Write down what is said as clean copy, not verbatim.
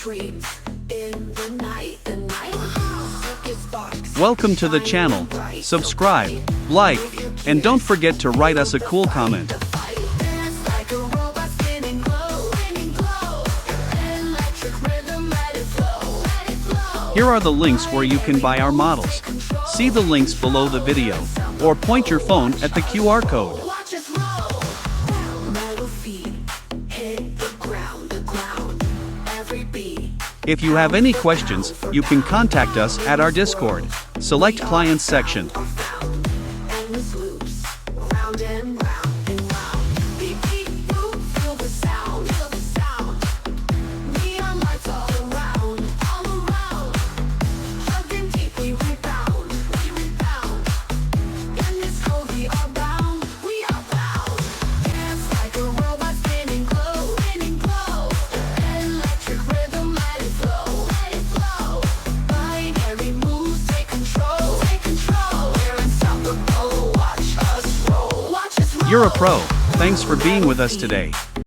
dreams in the night. Circus box. Welcome to the channel. Subscribe, like, and don't forget to write us a cool comment. Dance like a robot spinning glow. Electric rhythm, let it flow. Here are the links where you can buy our models. See the links below the video, or point your phone at the QR code. Watch us roll. Metal feet hit the ground. Every beat. If you have any questions, you can contact us at our Discord. Select Clients section. Endless loops, round and round and round. Beat, beat, boop, feel the sound. Neon lights all around. Hugging deep, we rebound. In this code we are bound. Dance like a robot spinning glow. Electric rhythm, let it flow. Binary moves, take control. We're unstoppable, watch us roll. You're a pro. Thanks for being with us today.